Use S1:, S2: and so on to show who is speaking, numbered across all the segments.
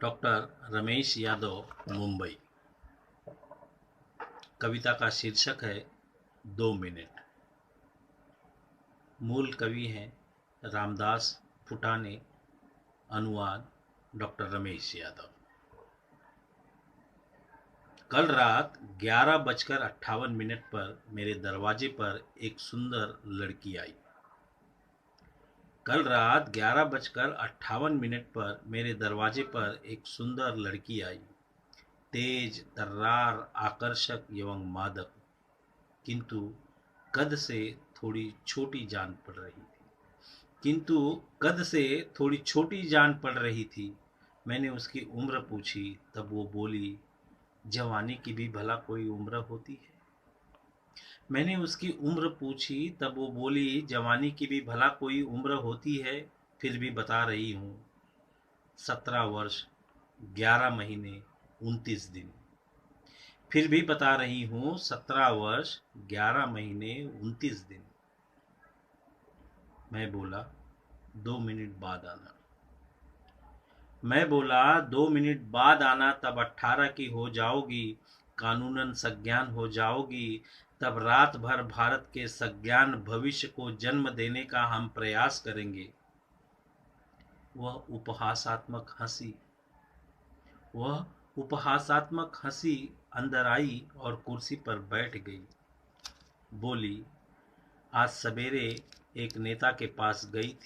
S1: Doctor Ramesh Yadav, Mumbai. कविता का शीर्षक है 2 मिनट। मूल कवि हैं रामदास फुटाने, अनुवाद डॉक्टर रमेश यादव। कल रात 11:58 पर मेरे दरवाजे पर एक सुंदर लड़की आई। कल रात 11:58 पर मेरे दरवाजे पर एक सुंदर लड़की आई। तेज, तर्रार, आकर्षक एवं मादक, किंतु कद से थोड़ी छोटी जान पड़ रही थी। मैंने उसकी उम्र पूछी, तब वो बोली, जवानी की भी भला कोई उम्र होती है। फिर भी बता रही हूँ, 17 वर्ष 11 महीने 29 दिन। 17 वर्ष 11 महीने 29 दिन। मैं बोला 2 मिनट बाद आना। 2 मिनट बाद आना, तब 18 की हो जाओगी, कानूनन सज्ञान हो जाओगी। तब रात भर भारत के सज्ञान भविष्य को जन्म देने का हम प्रयास करेंगे। वह उपहासात्मक हंसी अंदर आई और कुर्सी पर बैठ गई। बोली, आज सवेरे एक नेता के पास गई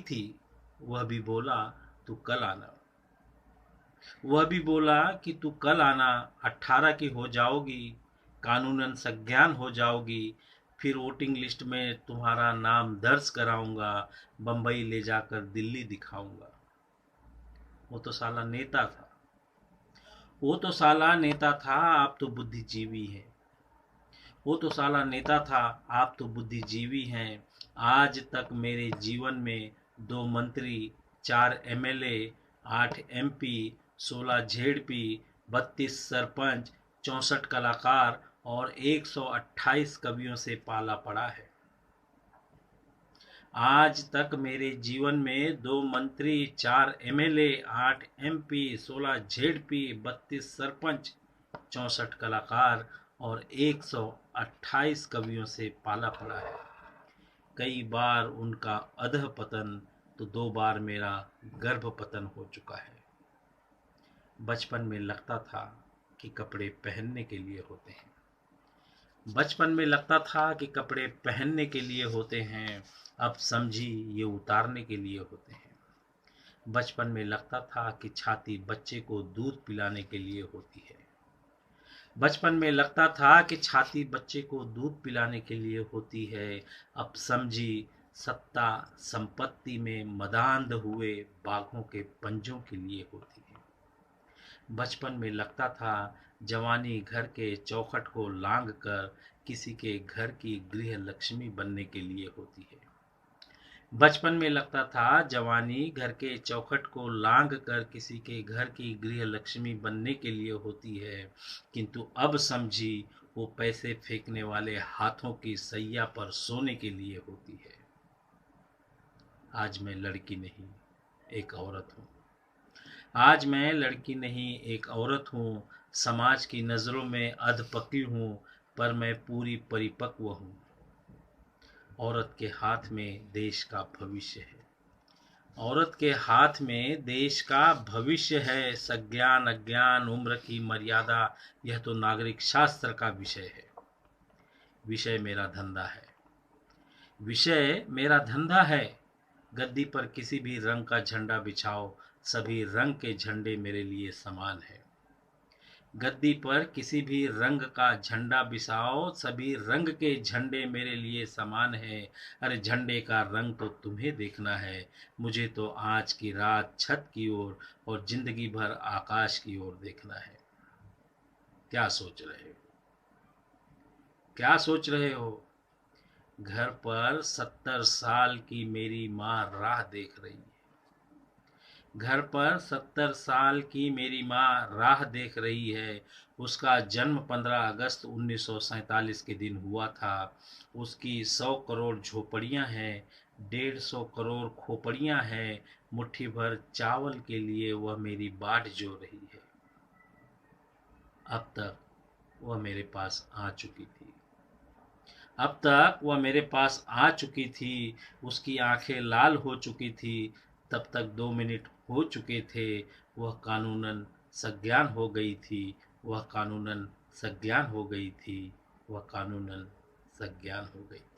S1: थी। वह भी बोला कि तू कल आना। 18 की हो जाओगी, कानूनन सज्ञान हो जाओगी। फिर वोटिंग लिस्ट में तुम्हारा नाम दर्ज कराऊंगा, बंबई ले जाकर दिल्ली दिखाऊंगा। वो तो साला नेता था, आप तो बुद्धिजीवी हैं। आज तक मेरे जीवन में 2 मंत्री, 4 MLA, 8 MP, 16 ZP, 32 सरपंच, 64 कलाकार और 128 कवियों से पाला पड़ा है। आज तक मेरे जीवन में 2 मंत्री, 4 MLA, 8 MP, 16 ZP, 32 सरपंच, 64 कलाकार और 128 कवियों से पाला पड़ा है। कई बार उनका अधः पतन तो 2 बार मेरा गर्भ पतन हो चुका है। बचपन में लगता था कि कपड़े पहनने के लिए होते हैं, अब समझी ये उतारने के लिए होते हैं। बचपन में लगता था कि छाती बच्चे को दूध पिलाने के लिए होती है। अब समझी सत्ता संपत्ति में मदांध हुए बाघों के पंजों के लिए होती है। बचपन में लगता था जवानी घर के चौखट को लांघ कर किसी के घर की गृह लक्ष्मी बनने के लिए होती है। बचपन में लगता था जवानी घर के चौखट को लांघ कर किसी के घर की गृह लक्ष्मी बनने के लिए होती है, किंतु अब समझी वो पैसे फेंकने वाले हाथों की सैया पर सोने के लिए होती है। आज मैं लड़की नहीं एक औरत हूँ। समाज की नजरों में अधपकी हूँ, पर मैं पूरी परिपक्व हूँ। औरत के हाथ में देश का भविष्य है। सज्ञान अज्ञान उम्र की मर्यादा, यह तो नागरिक शास्त्र का विषय है। विषय मेरा धंधा है। गद्दी पर किसी भी रंग का झंडा बिछाओ, सभी रंग के झंडे मेरे लिए समान है। गद्दी पर किसी भी रंग का झंडा बिछाओ, सभी रंग के झंडे मेरे लिए समान है। अरे झंडे का रंग तो तुम्हें देखना है, मुझे तो आज की रात छत की ओर और जिंदगी भर आकाश की ओर देखना है। क्या सोच रहे हो? घर पर 70 साल की मेरी माँ राह देख रही है। घर पर 70 साल की मेरी माँ राह देख रही है। उसका जन्म 15 अगस्त 1947 के दिन हुआ था। उसकी 100 करोड़ झोपड़ियाँ हैं, 150 करोड़ खोपड़ियाँ हैं। मुट्ठी भर चावल के लिए वह मेरी बाट जो रही है। अब तक वह मेरे पास आ चुकी थी। अब तक वह मेरे पास आ चुकी थी। उसकी आंखें लाल हो चुकी थी। तब तक 2 मिनट हो चुके थे। वह कानूनन सज्ञान हो गई थी। वह कानूनन सज्ञान हो गई थी। वह कानूनन सज्ञान हो गई थी।